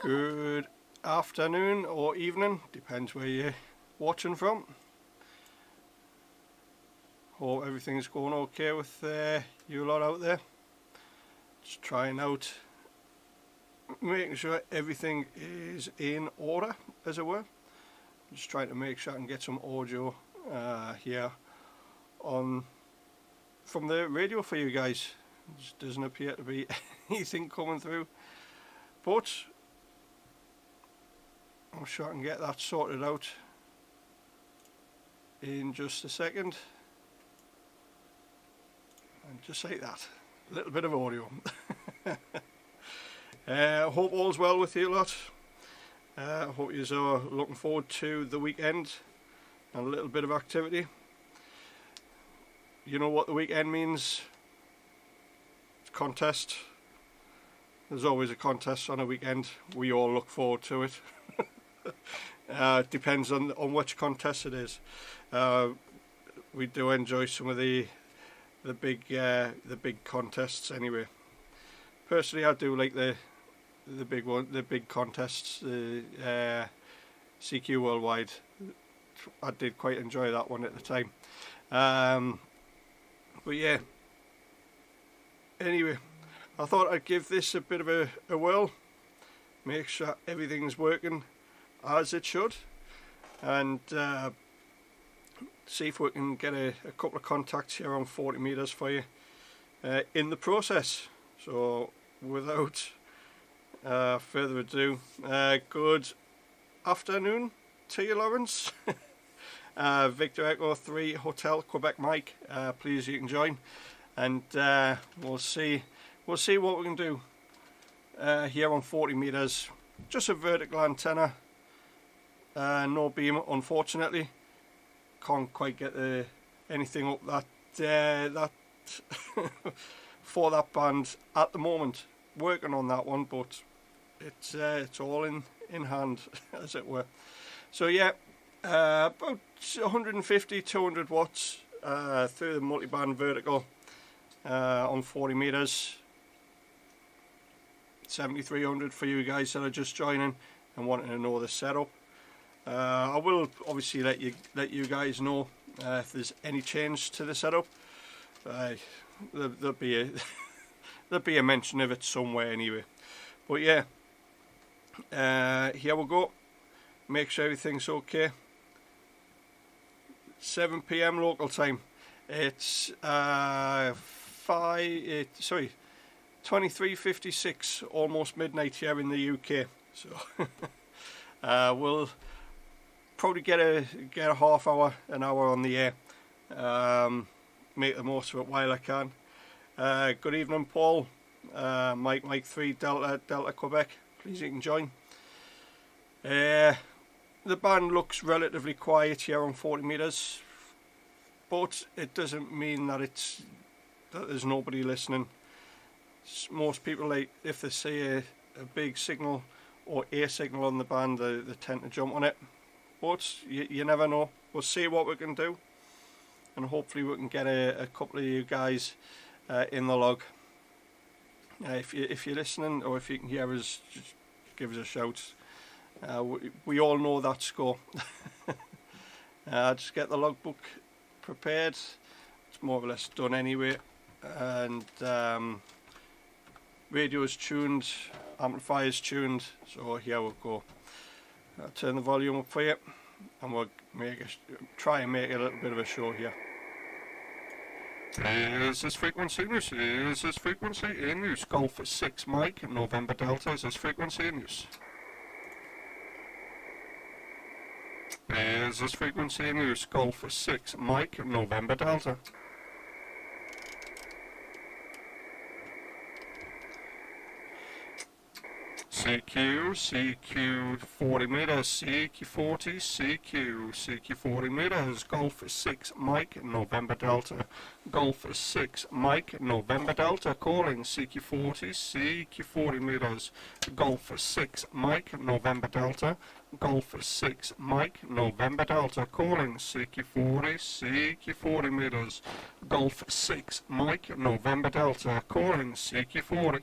Good afternoon or evening, depends where you're watching from. Hope everything's going okay with you lot out there. Just trying out, making sure everything is in order, as it were. Just trying to make sure I can get some audio here on from the radio for you guys. Just doesn't appear to be anything coming through, but I'm sure I can get that sorted out in just a second. And just like that, a little bit of audio. Hope all's well with you lot. Hope you are looking forward to the weekend and a little bit of activity. You know what the weekend means? Contest. There's always a contest on a weekend. We all look forward to it. Depends on which contest it is. We do enjoy some of the big contests anyway. Personally, I do like the big contests, the CQ Worldwide. I did quite enjoy that one at the time. But yeah. Anyway, I thought I'd give this a bit of a whirl. Make sure everything's working as it should, and see if we can get a couple of contacts here on 40 meters for you in the process. So without further ado, good afternoon to you, Lawrence. Victor Echo 3 Hotel Quebec Mike, please you can join, and we'll see what we can do here on 40 meters. Just a vertical antenna, no beam unfortunately. Can't quite get anything up that for that band at the moment. Working on that one, but it's all in hand, as it were. So yeah, about 150-200 watts through the multiband vertical on 40 meters. 7300 for you guys that are just joining and wanting to know the setup. I will obviously let you guys know if there's any change to the setup. There'll be a mention of it somewhere anyway. But yeah, here we go. Make sure everything's okay. 7 PM local time. It's 23:56, almost midnight here in the UK. So we'll probably get a half hour, an hour on the air. Make the most of it while I can. Good evening, Paul. Mike 3 Delta Quebec. Please you can join. The band looks relatively quiet here on 40 meters, but it doesn't mean that there's nobody listening. Most people, like, if they see a big signal or a signal on the band, they tend to jump on it. But you never know. We'll see what we can do, and hopefully we can get a couple of you guys in the log. If you're listening, or if you can hear us, just give us a shout. We all know that score. Just get the logbook prepared. It's more or less done anyway, and radio is tuned, amplifier is tuned, so here we'll go. I'll turn the volume up for you, and we'll try and make a little bit of a show here. Is this frequency in use? Is this frequency in use? Golf 6 Mike, November Delta, is this frequency in use? Is this frequency in use? Golf 6 Mike, November Delta. CQ 40 meters, CQ 40, CQ 40 meters, Golf 6 Mike, November Delta, Golf 6 Mike, November Delta, calling CQ 40, CQ 40 meters, Golf 6 Mike, November Delta, Golf 6 Mike, November Delta, calling CQ 40, CQ 40 meters, Golf 6 Mike, November Delta, calling CQ 40.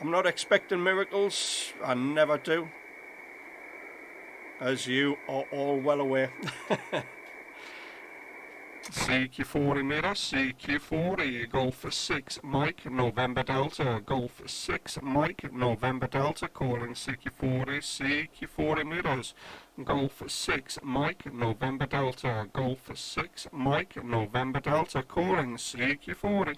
I'm not expecting miracles, I never do, as you are all well aware. CQ40 meter, CQ40, Golf 6, Mike, November Delta, Golf 6, Mike, November Delta, calling CQ40, CQ40 meters, Golf 6, Mike, November Delta, Golf 6, Mike, November Delta, calling CQ40.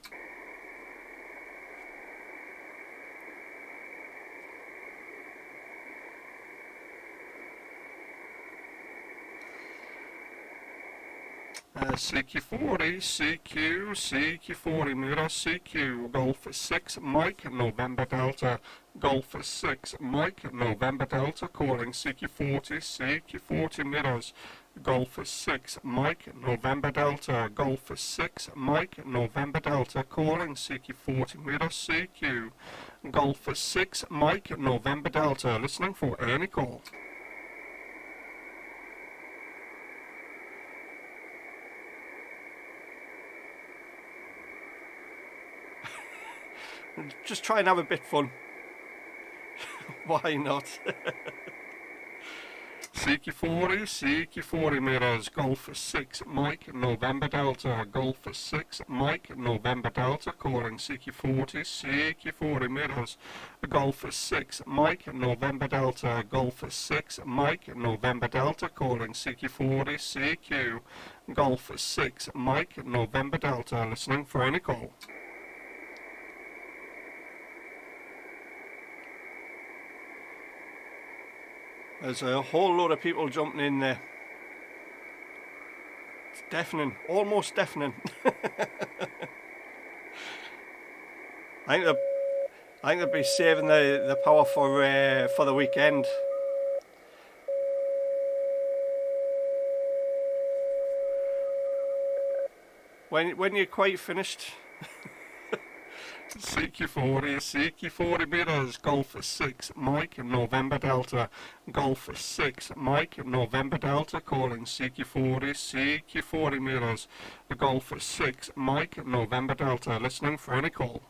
CQ40, CQ40 meter, CQ, Golf 6, Mike, November Delta, Golf 6, Mike, November Delta, calling CQ40, CQ40 meters, Golf 6, Mike, November Delta, Golf 6, Mike, November Delta, calling CQ40 meter, CQ, Golf 6, Mike, November Delta, listening for any call. Just try and have a bit fun. Why not? CQ40 meters, Golf 6, Mike, November Delta, Golf 6, Mike, November Delta, calling CQ40, CQ40 meters, Golf 6, Mike, November Delta, Golf 6, Mike, November Delta, calling CQ40, CQ, Golf 6, Mike, November Delta, listening for any call. There's a whole load of people jumping in there. It's deafening, almost deafening. I think they'll be saving the power for the weekend. When you're quite finished. CQ40 meters, Golf 6, Mike, November Delta, Golf 6, Mike, November Delta, calling CQ40 meters, Golf 6, Mike, November Delta, listening for any call.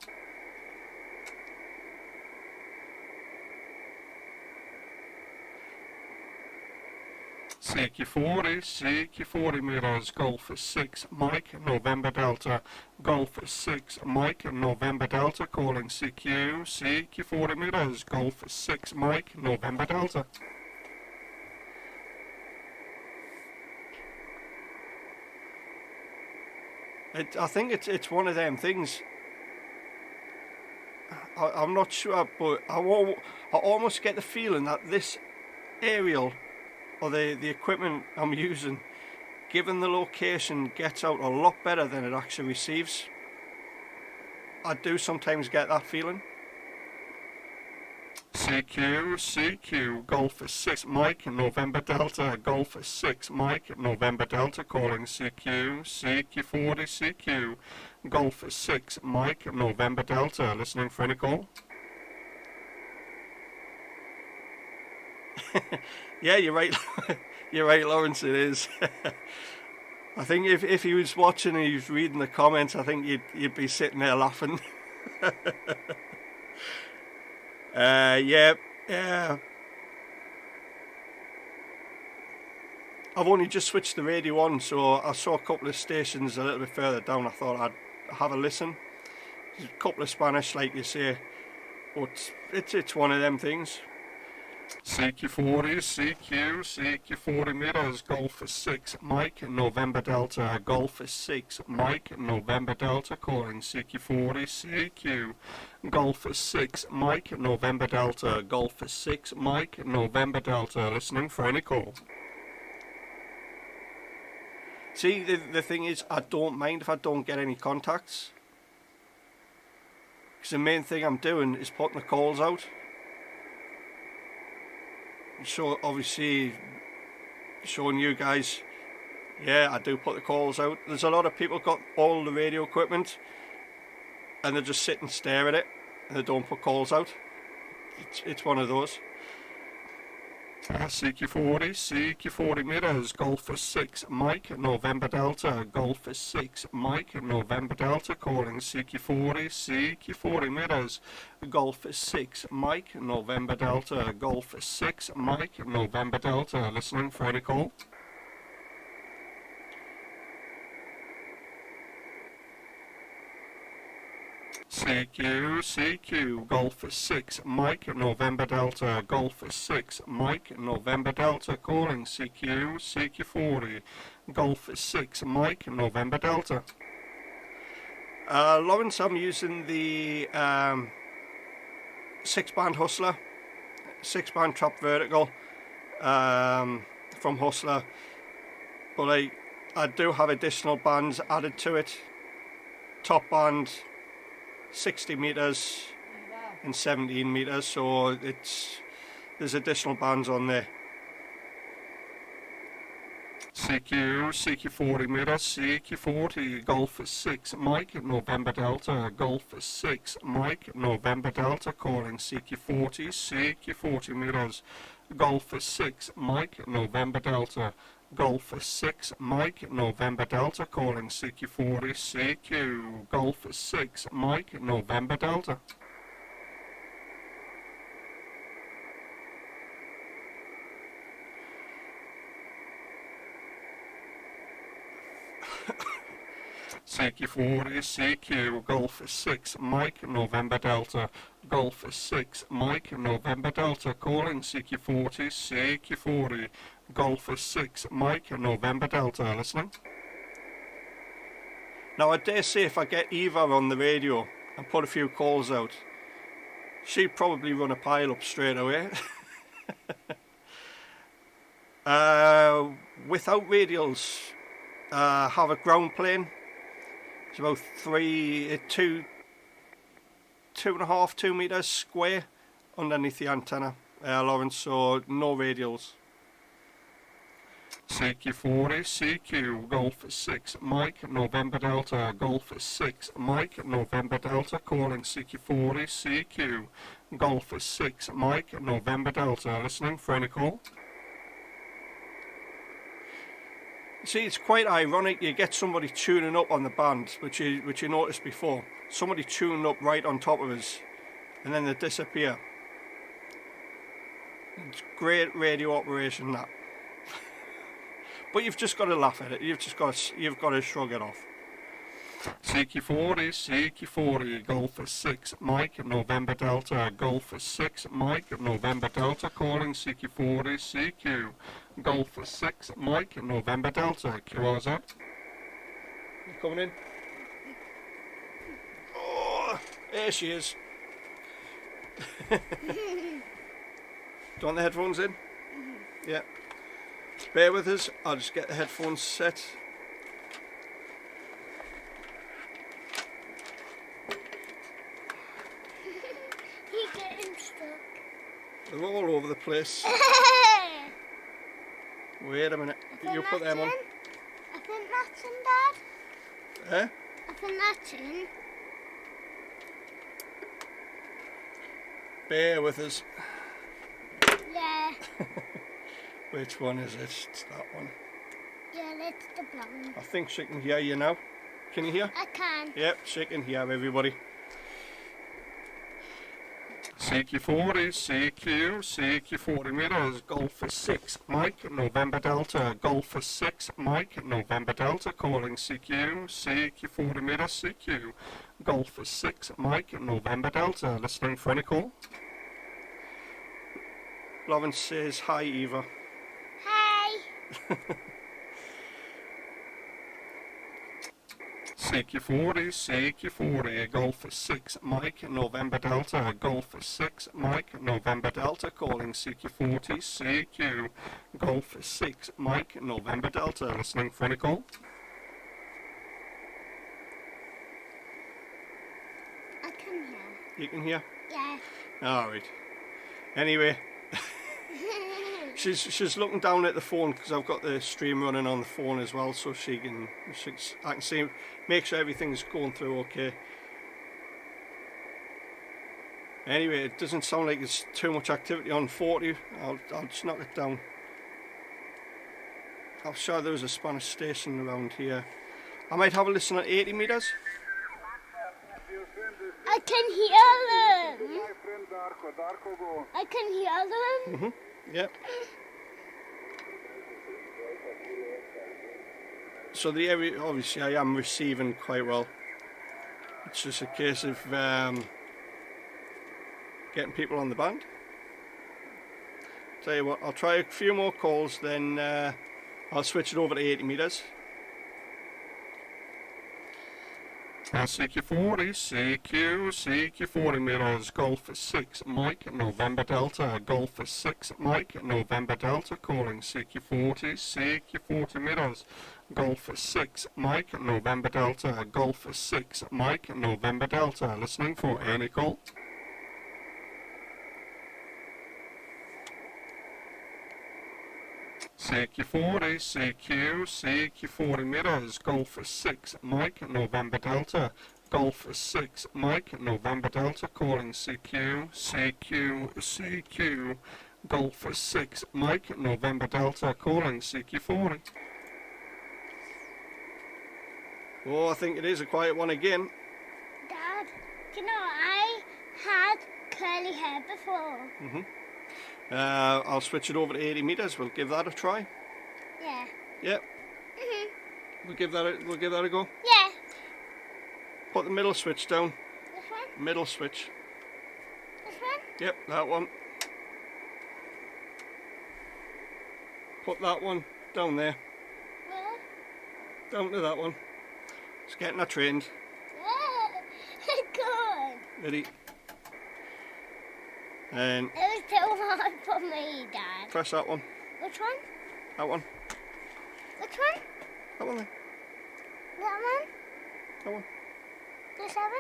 CQ40 meters, Golf 6, Mike, November Delta, Golf 6, Mike, November Delta, calling CQ40 meters, Golf 6, Mike, November Delta. I think it's one of them things. I'm not sure, but I almost get the feeling that this aerial, or the equipment I'm using, given the location, gets out a lot better than it actually receives. I do sometimes get that feeling. CQ, Golf 6, Mike, November Delta, Golf 6, Mike, November Delta, calling CQ40, Golf 6, Mike, November Delta, listening for any call. Yeah, you're right. You're right, Lawrence. It is. I think if he was watching and he was reading the comments, I think you'd be sitting there laughing. Yeah. I've only just switched the radio on, so I saw a couple of stations a little bit further down. I thought I'd have a listen. There's a couple of Spanish, like you say, but it's one of them things. CQ40 meters, Golf 6, Mike, November Delta, Golf 6, Mike, November Delta, calling CQ40, Golf 6, Mike, November Delta, Golf 6, Mike, November Delta, listening for any call. See, the thing is, I don't mind if I don't get any contacts, because the main thing I'm doing is putting the calls out. So obviously showing you guys, yeah, I do put the calls out. There's a lot of people got all the radio equipment and they just sit and stare at it and they don't put calls out. It's one of those. CQ40, CQ40 meters, Golf for 6, Mike, November Delta, Golf for 6, Mike, November Delta, calling CQ40, CQ40 meters, Golf for 6, Mike, November Delta, Golf for 6, Mike, November Delta, listening for any call. CQ, Golf for 6, Mike, November Delta, Golf for 6, Mike, November Delta, calling CQ40, Golf for 6, Mike, November Delta. Lawrence, I'm using the 6-band Hustler, 6-band trap vertical from Hustler, but I do have additional bands added to it. Top band 60 meters and 17 meters, so there's additional bands on there. CQ40 meters, CQ40, Golf for 6, Mike, November Delta, Golf for 6, Mike, November Delta, calling CQ40, CQ40 meters, Golf for 6, Mike, November Delta, Golf for 6, Mike, November Delta, calling CQ40, CQ, Golf for 6, Mike, November Delta. CQ40, CQ, Golf for 6, Mike, November Delta, Golf for 6, Mike, November Delta, calling CQ40, CQ40, Golf for 6, Mike, November Delta, listening. Now I dare say if I get Eva on the radio and put a few calls out, she'd probably run a pile up straight away. Without radials, have a ground plane. It's about 2.5 meters square underneath the antenna, Lawrence, so no radials. CQ40, CQ, Golf for 6, Mike, November Delta, Golf for 6, Mike, November Delta, calling CQ40, CQ, Golf for 6, Mike, November Delta, listening for any call. See, it's quite ironic. You get somebody tuning up on the band, which you noticed before. Somebody tuning up right on top of us, and then they disappear. It's great radio operation, that. But you've just got to laugh at it. You've got to shrug it off. CQ40, CQ40, Golf for 6, Mike, November Delta, Golf for 6, Mike, November Delta, calling CQ40, CQ, Golf for 6, Mike, November Delta, QRZ. You coming in? Oh, there she is. Do you want the headphones in? Yeah. Bear with us, I'll just get the headphones set. They're all over the place. Wait a minute. You put them on. I think that's in, Dad. Eh? I think that's in. Bear with us. Yeah. Which one is it? It's that one. Yeah, that's the blonde. I think she can hear you now. Can you hear? I can. Yep, she can hear everybody. CQ40, CQ, CQ40 meters, Golf for 6, Mike, November Delta, Golf for 6, Mike, November Delta, calling CQ, CQ40 meters, CQ, Golf for 6, Mike, November Delta, listening for any call. Lawrence says, hi Eva. Hey. CQ40, CQ40, Golf for 6, Mike, November Delta, Golf for 6, Mike, November Delta, calling CQ40, CQ, Golf for 6, Mike, November Delta, listening for any call. I can hear. You can hear? Yeah. Alright. Anyway, she's looking down at the phone because I've got the stream running on the phone as well, so I can see, make sure everything's going through okay. Anyway, it doesn't sound like there's too much activity on 40. I'll just knock it down. I'm sure there was a Spanish station around here. I might have a listen at 80 meters. I can hear them. I can hear them. Yep. So the area, obviously I am receiving quite well. It's just a case of getting people on the band. Tell you what, I'll try a few more calls, then I'll switch it over to 80 meters. CQ40, CQ 40 meters, Golf 6, Mike, November Delta, Golf 6, Mike, November Delta, calling CQ40, 40 meters, Golf 6, Mike, November Delta, Golf 6, Mike, November Delta, listening for any call. CQ40, CQ 40 meters, Golf 6, Mike, November Delta, Golf 6, Mike, November Delta, calling CQ, Golf 6, Mike, November Delta, calling CQ40. Oh, I think it is a quiet one again. Dad, you know, I had curly hair before. I'll switch it over to 80 meters. We'll give that a try. Yeah. Yep. We'll give that a go. Yeah. Put the middle switch down. This one? Middle switch. This one? Yep, that one. Put that one down there. Where? Down to that one. It's getting her trained. Yeah. Good. Ready? And It was too hard for me, Dad. press that one. Which one? That one. Which one? That one there. That one? That one. The 7?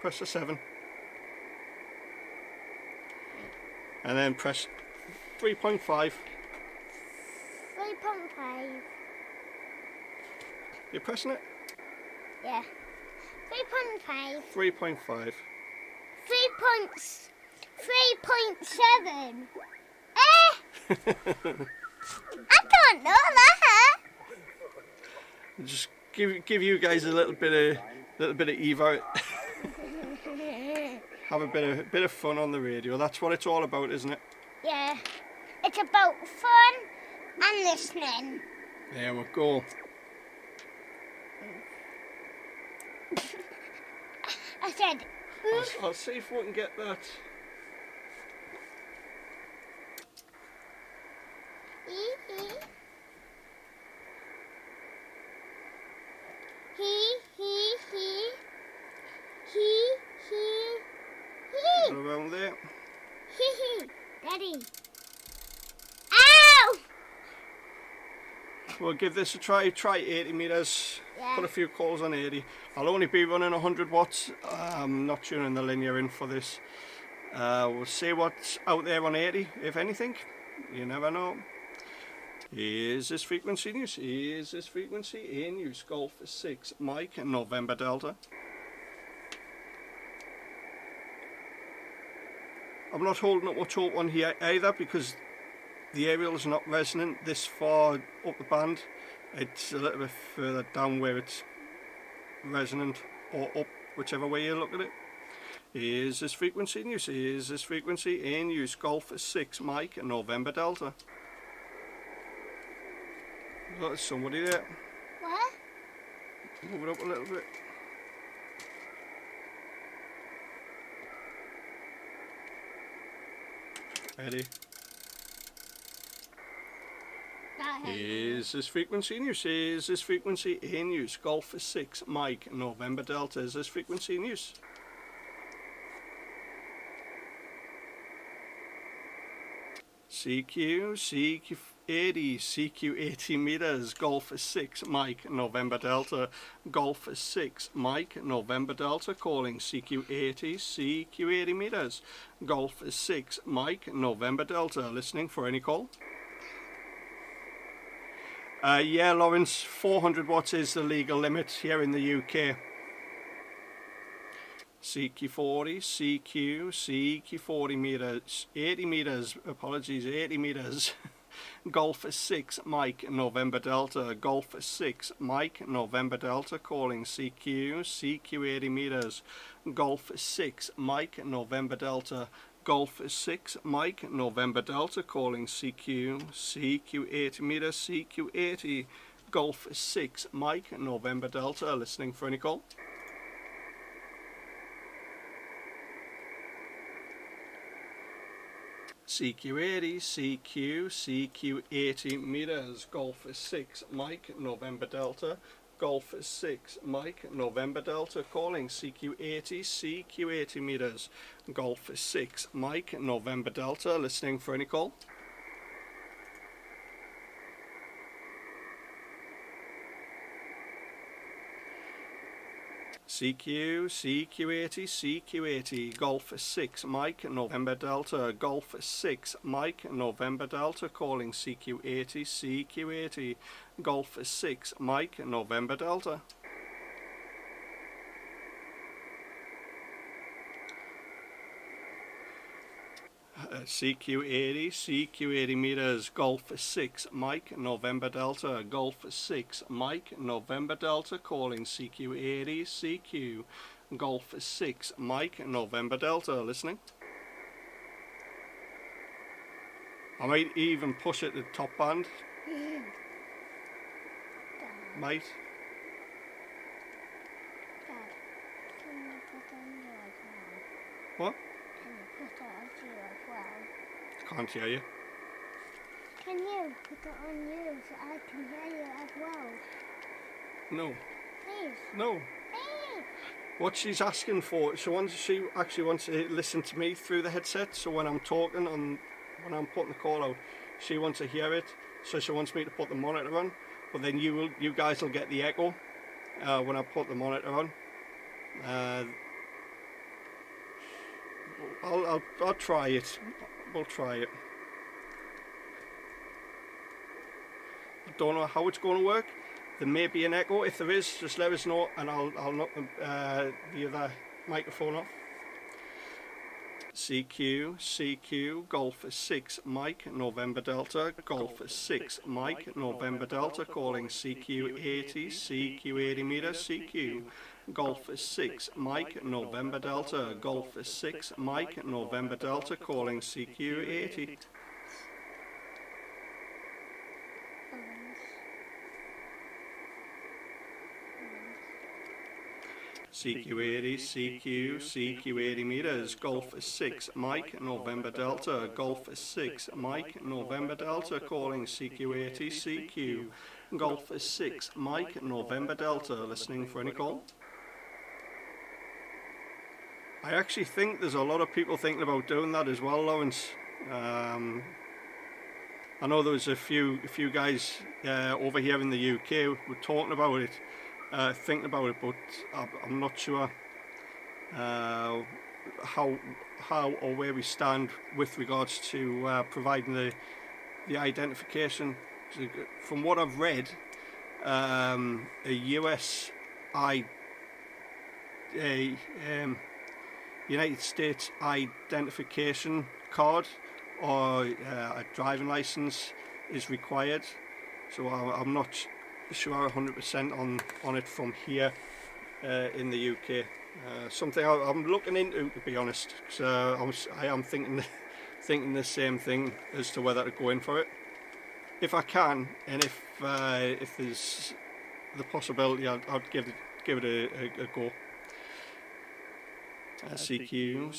Press the 7. And then press 3.5. 3.5. You're pressing it? Yeah. 3.5. 3.5. 3.7. Eh? I don't know that. Just give you guys a little bit of evo. Have a bit of fun on the radio. That's what it's all about, isn't it? Yeah. It's about fun and listening. There we go. I said, I'll see if we can get that. he. Around there. Daddy. Ow! We'll give this a try. Try 80 meters. Yeah. Put a few calls on 80. I'll only be running 100 watts. I'm not tuning the linear in for this. We'll see what's out there on 80, if anything. You never know. Is this frequency news? Is this frequency in use? Golf 6, Mike, November Delta. I'm not holding up much hope on here either because the aerial is not resonant this far up the band. It's a little bit further down where it's resonant, or up, whichever way you look at it. Is this frequency in use? Is this frequency in use? Golf 6, Mike, November Delta. Oh, there's somebody there. What? Move it up a little bit. Ready? Is this frequency in use? Is this frequency in use? Golf 6, Mike, November Delta. Is this frequency in use? CQ 80 meters, Golf 6, Mike, November Delta, Golf 6, Mike, November Delta, calling CQ 80 meters, Golf 6, Mike, November Delta, listening for any call. Yeah, Lawrence, 400 watts is the legal limit here in the UK. CQ40, CQ 40 meters, 80 meters, apologies, 80 meters. Golf 6, Mike, November Delta, Golf 6, Mike, November Delta, calling CQ 80 meters, Golf 6, Mike, November Delta, Golf 6, Mike, November Delta, calling CQ 80 meters, CQ 80, Golf 6, Mike, November Delta, listening for any call. CQ80, CQ 80 meters, Golf 6, Mike, November Delta, Golf 6, Mike, November Delta, calling CQ80, CQ 80 meters, Golf 6, Mike, November Delta, listening for any call. CQ80, CQ80, Golf 6, Mike, November Delta, Golf 6, Mike, November Delta, calling CQ80, CQ80, Golf 6, Mike, November Delta. CQ80, CQ 80 meters, Golf 6, Mike, November Delta, Golf 6, Mike, November Delta, calling CQ80, CQ, Golf 6, Mike, November Delta, listening. I might even push it to top band. Might. Dad, can you put on you as well? What? Can you put it on you as well? Can't hear you. Can you put it on you so I can hear you as well? No. Please. No. Please. What she's asking for, she actually wants to listen to me through the headset, so when I'm talking and when I'm putting the call out, she wants to hear it, so she wants me to put the monitor on, but then you guys will get the echo when I put the monitor on. I'll try it. We'll try it. I don't know how it's going to work. There may be an echo. If there is, just let us know, and I'll knock the other microphone off. CQ, Golf 6, Mike, November Delta, Golf 6, Mike, November Delta, calling CQ80, CQ 80 meters, CQ, Golf 6, Mike, November Delta, Golf 6, Mike, November Delta, calling CQ80. CQ80, CQ 80 meters, Golf 6, Mike, November Delta, Golf 6, Mike, November Delta, calling CQ80, CQ, Golf 6, Mike, November Delta, listening for any call. I actually think there's a lot of people thinking about doing that as well, Lawrence. I know there was a few guys over here in the UK who were talking about it. Thinking about it, but I'm not sure how or where we stand with regards to providing the identification. From what I've read, a US United States identification card or a driving license is required. So I'm not sure 100% on it from here in the UK. Something I'm looking into, to be honest, because I am thinking the same thing as to whether to go in for it if I can, and if there's the possibility, I'll give it a go. CQ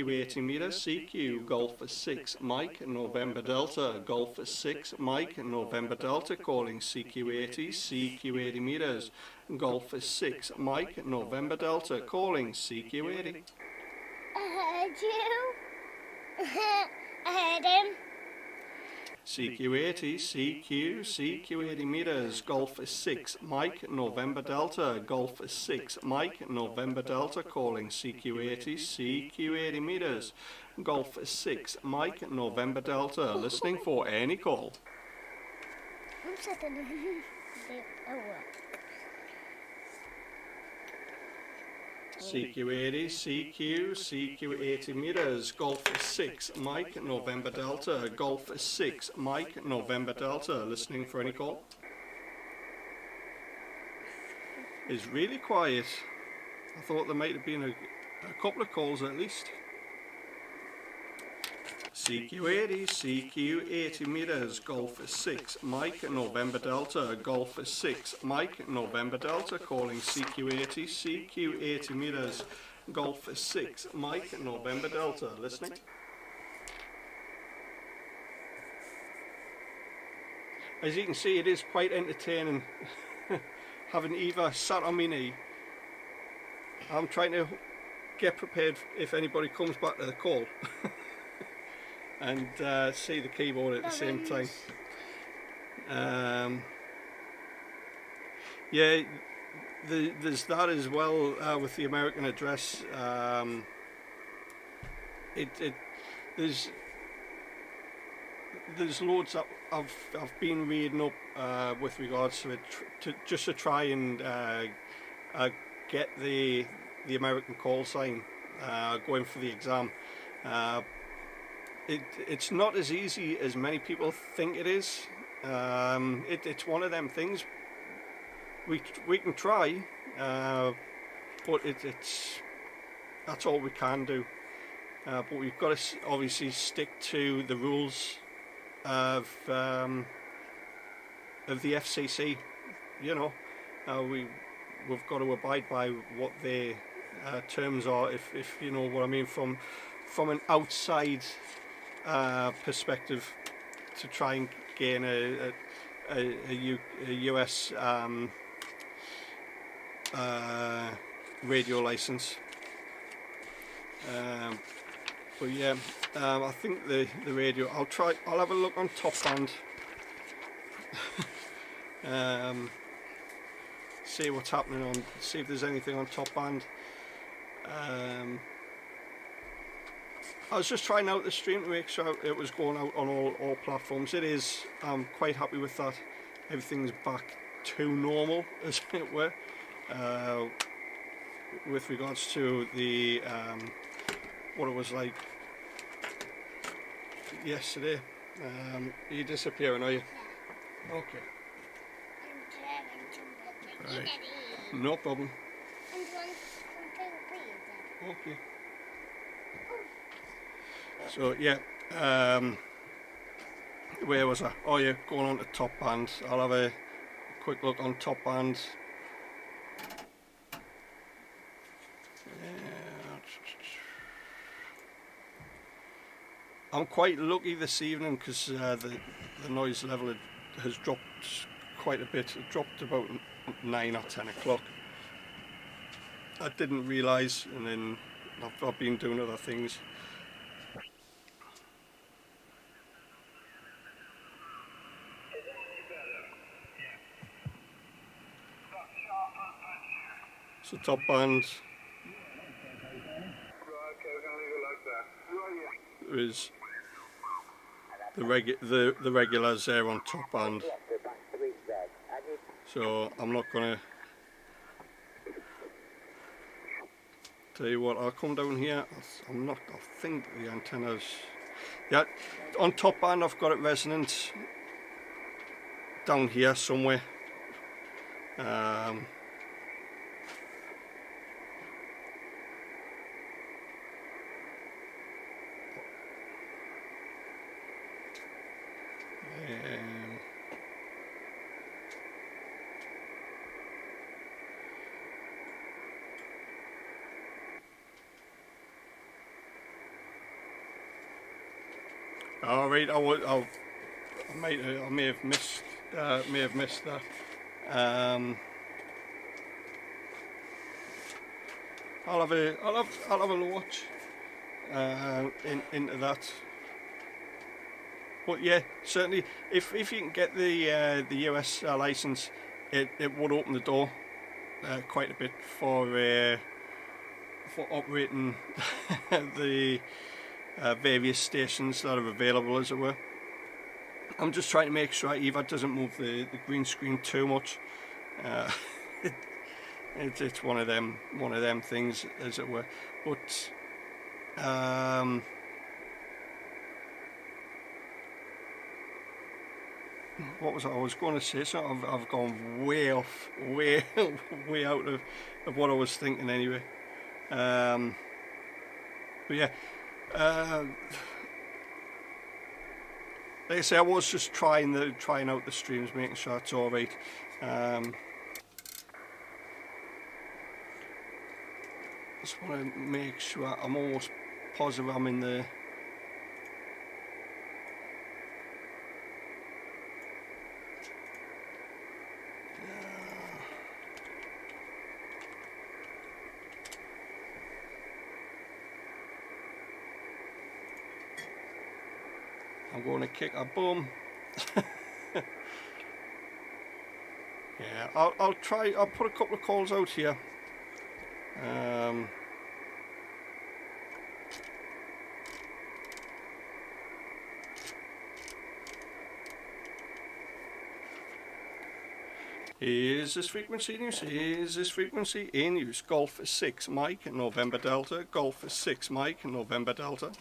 80 meters, CQ, Golf 6, Mike, November Delta, Golf 6, Mike, November Delta, calling CQ80, CQ 80 meters, Golf 6, Mike, November Delta, calling CQ80. I heard you. I heard him. CQ80, CQ 80 meters, Golf 6, Mike, November Delta, Golf 6, Mike, November Delta, calling CQ80, CQ 80 meters, Golf 6, Mike, November Delta, listening for any call. I'm setting him. CQ80, CQ 80 meters, Golf 6, Mike, November Delta, Golf 6, Mike, November Delta, listening for any call. Is really quiet. I thought there might have been a couple of calls at least. CQ 80 meters, Golf 6, Mike, November Delta, Golf 6, Mike, November Delta, calling CQ 80 meters, Golf 6, Mike, November Delta, listening. As you can see, it is quite entertaining having Eva sat on my knee. I'm trying to get prepared if anybody comes back to the call. And see the keyboard at the same time. Yeah, there's that as well with the American address. There's loads that I've been reading up with regards to it just to try and get the American call sign going for the exam. It's not as easy as many people think it is. It's one of them things. We can try, but that's all we can do. But we've got to obviously stick to the rules of the FCC. You know, we've got to abide by what their terms are. If you know what I mean, from an outside perspective, to try and gain a US radio license. But yeah, I think the radio, I'll have a look on top band. See what's happening see if there's anything on top band. I was just trying out the stream to make sure it was going out on all platforms. It is. I'm quite happy with that. Everything's back to normal, as it were, with regards to the what it was like yesterday. You disappearing, are you? Okay. Right. No problem. Okay. So yeah, where was I? Oh yeah, going on to top band. I'll have a quick look on top band. I'm quite lucky this evening because the noise level has dropped quite a bit. It dropped about 9 or 10 o'clock. I didn't realise, and then I've been doing other things. So top band is the regulars there on top band. So I'm not gonna tell you what. I'll come down here. I think the antennas. Yeah, on top band I've got it resonant down here somewhere. All right, I may have missed that. I'll have a watch into that. But yeah, certainly, if you can get the US license, it would open the door quite a bit for operating the various stations that are available, as it were. I'm just trying to make sure Eva doesn't move the green screen too much. it's one of them things, as it were. But what was I was going to say? So I've gone way off, way out of what I was thinking anyway. But yeah, like I say, I was just trying out the streams, making sure it's all right. Just want to make sure. I'm almost positive I'm in the. I'm going to kick a bum. Yeah, I'll try. I'll put a couple of calls out here. Is this frequency in use? Is this frequency in use? Golf 6 Mike, November Delta. Golf 6 Mike, November Delta.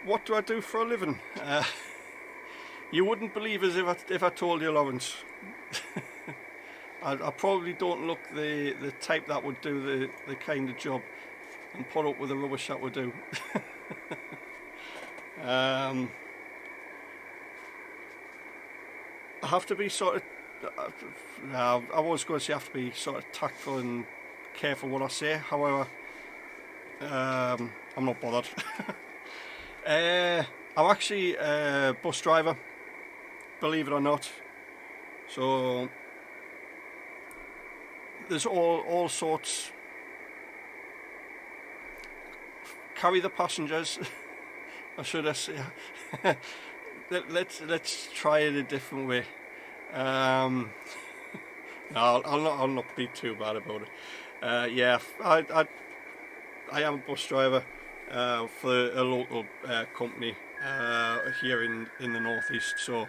What do I do for a living? You wouldn't believe us if I told you, Lawrence. I probably don't look the type that would do the kind of job and put up with the rubbish that would do. I have to be sort of. I was going to say I have to be sort of tactful and careful what I say. However, I'm not bothered. I'm actually a bus driver, believe it or not. So there's all sorts. Carry the passengers. Or should I say? let's try it a different way. No, I'll not be too bad about it. Yeah, I am a bus driver for a local company here in the northeast. So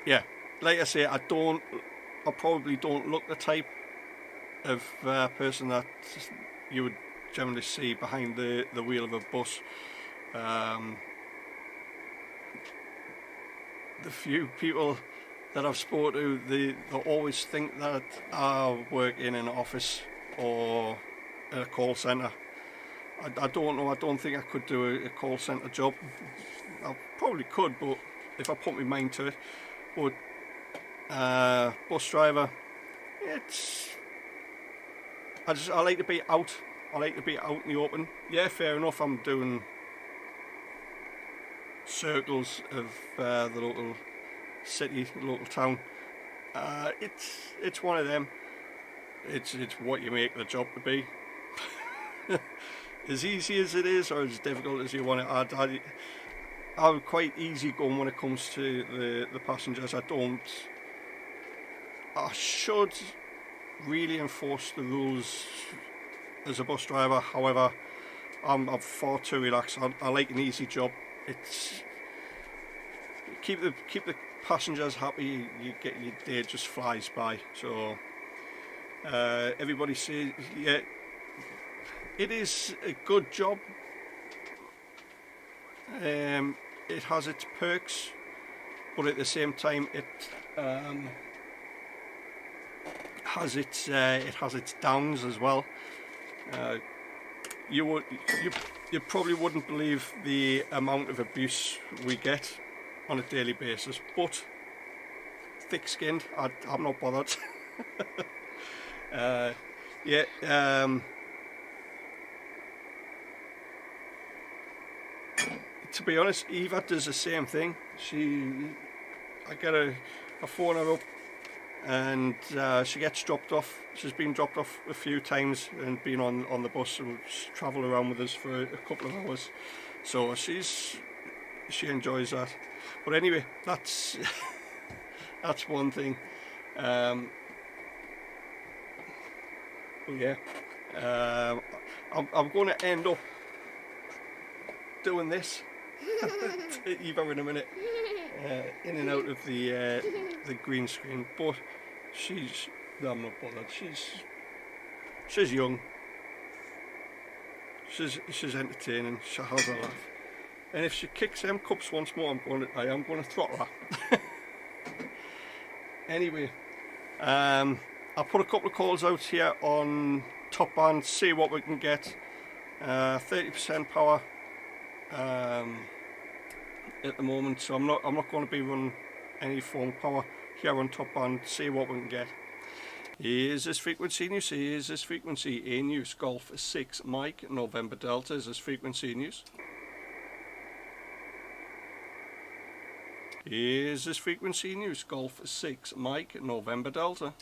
yeah, like I say, I probably don't look the type of person that you would generally see behind the wheel of a bus. The few people that I've spoken to, they always think that I work in an office or in a call centre. I don't know, I don't think I could do a call centre job. I probably could, but if I put my mind to it. But bus driver, I like to be out. I like to be out in the open. Yeah, fair enough, I'm doing circles of the local city, local town. It's one of them. It's what you make the job to be. As easy as it is, or as difficult as you want it. I'm quite easy going when it comes to the passengers. I should really enforce the rules as a bus driver. However, I'm far too relaxed. I like an easy job. It's keep the passengers happy. You get your day just flies by. So everybody says, yeah, it is a good job. It has its perks, but at the same time, it has its downs as well. You probably wouldn't believe the amount of abuse we get on a daily basis, but thick-skinned, I'm not bothered. Yeah. To be honest, Eva does the same thing. I get a phone her up, and she gets dropped off. She's been dropped off a few times and been on the bus and travel around with us for a couple of hours. So she enjoys that. But anyway, that's that's one thing. But yeah, I'm going to end up doing this Eva in a minute, in and out of the green screen, but I'm not bothered. She's young. She's entertaining. She has a laugh. And if she kicks them cups once more, I am going to throttle her. Anyway, I'll put a couple of calls out here on top band, see what we can get. 30% power at the moment, so I'm not going to be running any phone power here on top band. See what we can get. Is this frequency in use? Is this frequency in use? Golf 6 Mike November Delta. Is this frequency in use? Is this frequency in use? Golf 6 Mike November Delta.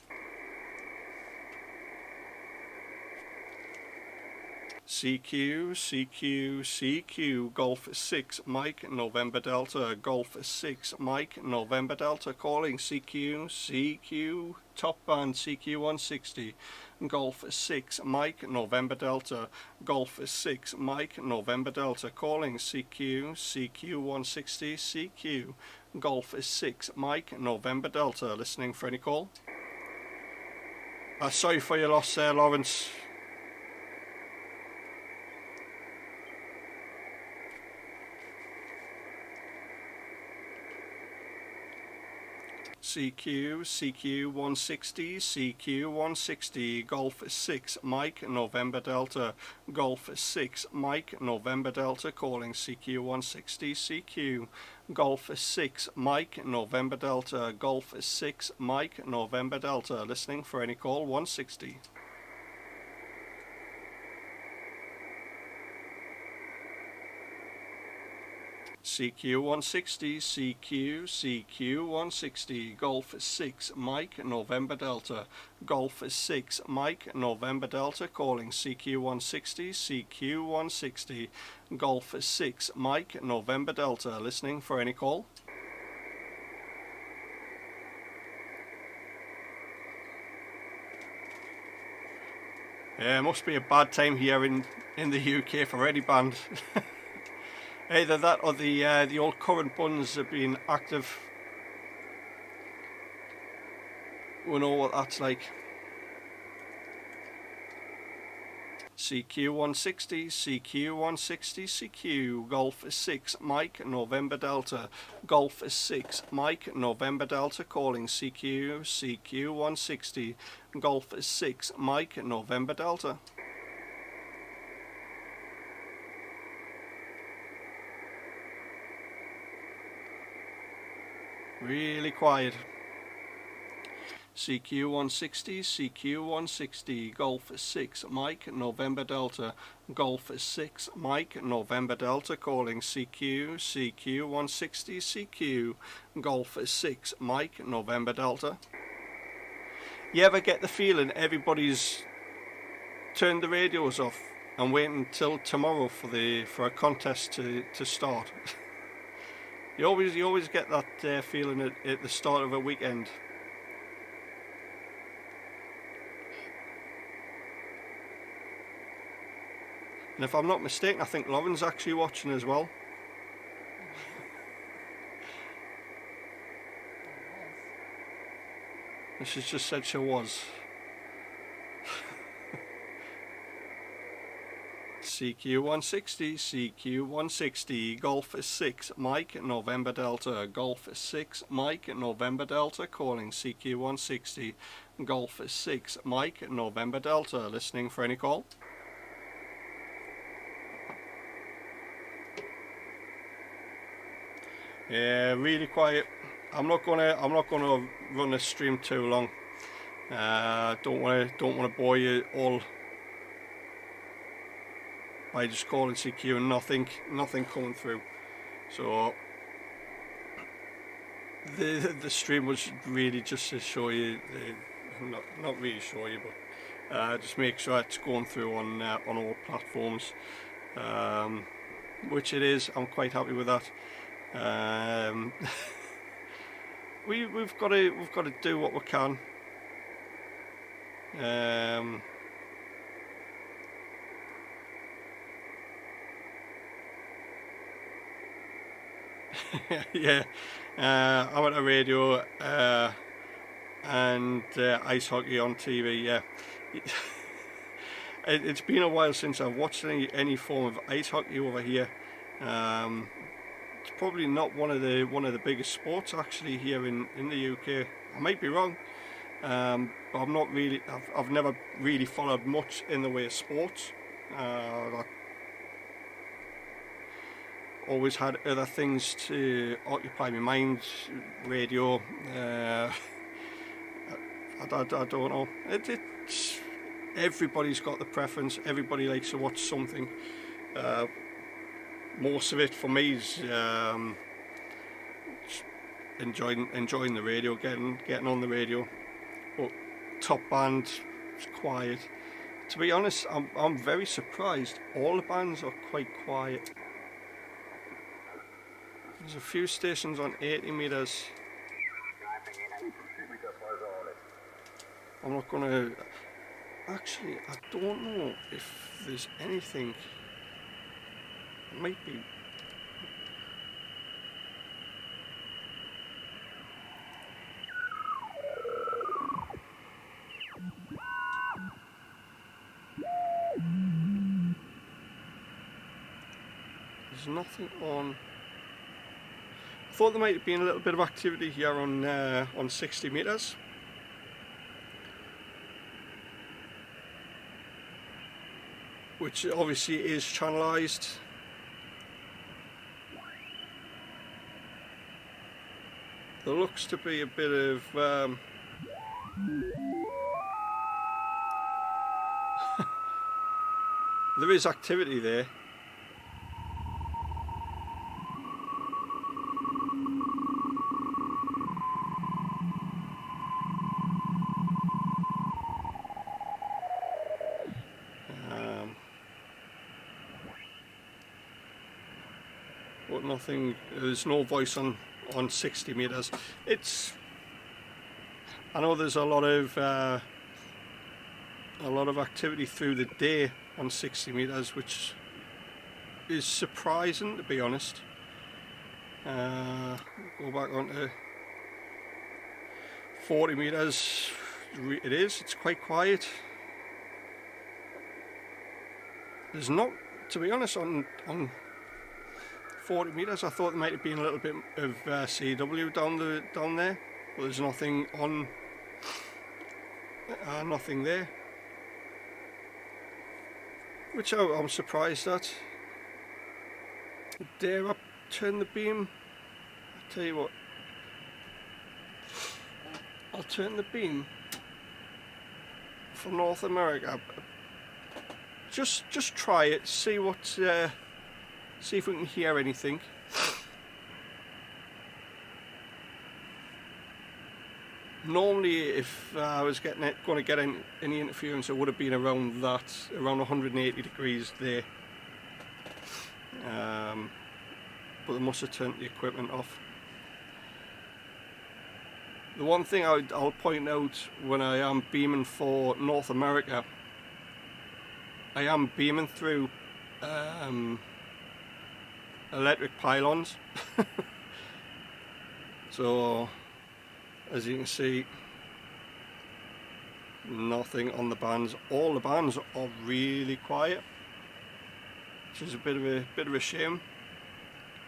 CQ, CQ, CQ, Golf 6 Mike November Delta, Golf 6 Mike November Delta, calling CQ, CQ, top band CQ 160, Golf 6 Mike November Delta, Golf 6 Mike November Delta, calling CQ, CQ 160, CQ, Golf 6 Mike November Delta, listening for any call. Sorry for your loss there, Lawrence. CQ, CQ 160, CQ 160, Golf 6 Mike November Delta, Golf 6 Mike November Delta, calling CQ 160, CQ, Golf 6 Mike November Delta, Golf 6 Mike November Delta, listening for any call 160. CQ 160, CQ, CQ 160, Golf 6 Mike November Delta, Golf 6 Mike November Delta, calling CQ 160, CQ 160, Golf 6 Mike November Delta, listening for any call. Must be a bad time here in the UK for any band. Either that or the old current buns have been active. We know what that's like. CQ 160, CQ 160, CQ, Golf 6 Mike November Delta, Golf 6 Mike November Delta, calling CQ, CQ 160, Golf 6 Mike November Delta. Really quiet. CQ 160, CQ 160, Golf 6 Mike November Delta, Golf 6 Mike November Delta, calling CQ, CQ 160, CQ, Golf 6 Mike November Delta. You ever get the feeling everybody's turned the radios off and waiting until tomorrow for a contest to start? You always get that feeling at the start of a weekend. And if I'm not mistaken, I think Lauren's actually watching as well. And she's just said she was. CQ 160, CQ 160, Golf 6 Mike November Delta, Golf 6 Mike November Delta, calling CQ 160, Golf 6 Mike November Delta, listening for any call. Yeah, really quiet. I'm not gonna run the stream too long. Don't wanna bore you all by just calling CQ and nothing coming through. So the stream was really just to show you, not really show you, but just make sure it's going through on all platforms, which it is. I'm quite happy with that. We've got to do what we can. Yeah, amateur radio and ice hockey on TV. Yeah, it's been a while since I've watched any form of ice hockey over here. It's probably not one of the biggest sports actually here in the UK. I might be wrong, but I'm not really. I've never really followed much in the way of sports. I always had other things to occupy my mind. Radio. I don't know. It's everybody's got the preference. Everybody likes to watch something. Most of it for me is enjoying the radio, getting on the radio. But Top Band is quiet. To be honest, I'm very surprised. All the bands are quite quiet. There's a few stations on 80 meters. I'm not gonna. Actually, I don't know if there's anything. It might be. There's nothing on. I thought there might have been a little bit of activity here on 60 meters. Which obviously is channelized. There looks to be a bit of there is activity there. But nothing. There's no voice on 60 meters. I know there's a lot of activity through the day on 60 meters, which is surprising, to be honest. Go back onto 40 meters. It's quite quiet. There's not, to be honest, on 40 meters. I thought there might have been a little bit of CW down there, but there's nothing on. Nothing there, which I'm surprised at. Dare I turn the beam? I'll tell you what. I'll turn the beam for North America. Just try it. See what. See if we can hear anything. Normally, if I was going to get any interference, it would have been around 180 degrees there. But they must have turned the equipment off. The one thing I'll point out when I am beaming for North America, I am beaming through electric pylons. So as you can see, nothing on the bands. All the bands are really quiet, which is a bit of a shame.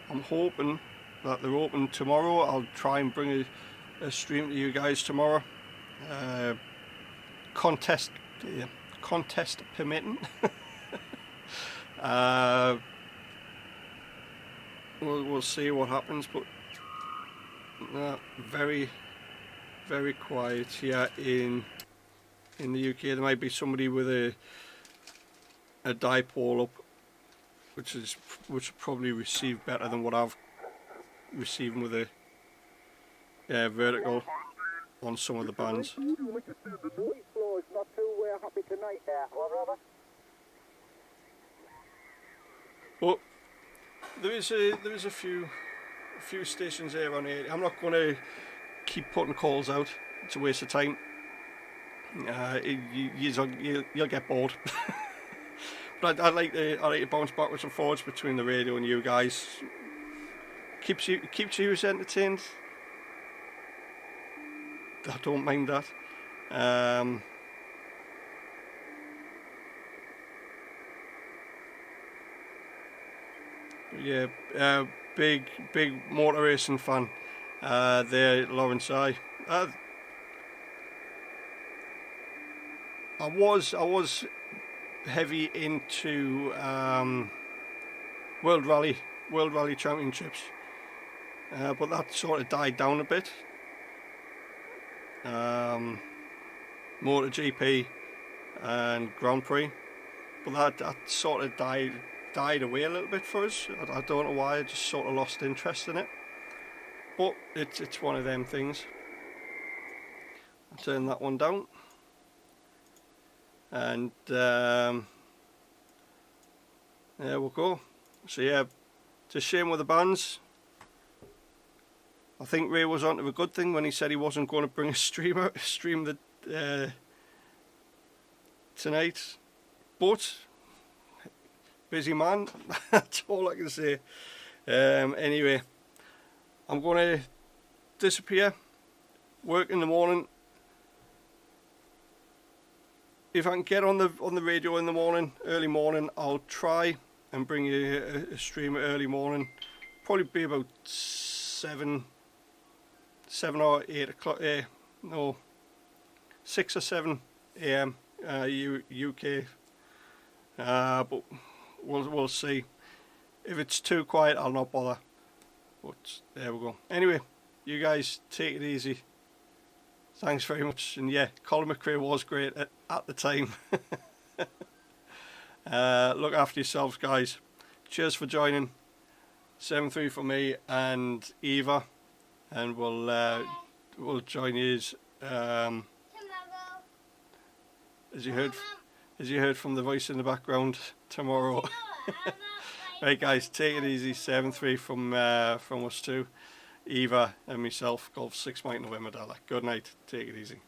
I'm hoping that they're open tomorrow. I'll try and bring a stream to you guys tomorrow. Contest permitting. We'll see what happens, but very quiet here in the UK. There might be somebody with a dipole up, which will probably receive better than what I've receiving with a vertical on some of the bands. But there is a few stations there on 80. I'm not going to keep putting calls out. It's a waste of time. You'll get bored. But I like to bounce backwards and forwards between the radio and you guys. keeps you entertained. I don't mind that. Yeah, big motor racing fan. There, Lawrence. I was heavy into World Rally Championships, but that sort of died down a bit. MotoGP and Grand Prix, but that sort of died away a little bit for us. I don't know why. I just sort of lost interest in it. But it's one of them things. I'll turn that one down. And there we'll go. So yeah, it's a shame with the bands. I think Ray was onto a good thing when he said he wasn't going to bring a stream tonight. But busy man, that's all I can say. Anyway, I'm going to disappear, work in the morning. If I can get on the radio in the morning, early morning, I'll try and bring you a stream early morning. Probably be about 7 or 8 o'clock. No, 6 or 7 a.m. UK. But we'll see. If it's too quiet, I'll not bother. But there we go. Anyway, you guys take it easy. Thanks very much. And yeah, Colin McRae was great at the time. Look after yourselves, guys. Cheers for joining. 7-3 for me and Eva, and we'll join you as you heard from the voice in the background tomorrow. Right, guys, take it easy. 7-3 from us two, Eva and myself. Golf 6 Mike November Delta. Good night. Take it easy.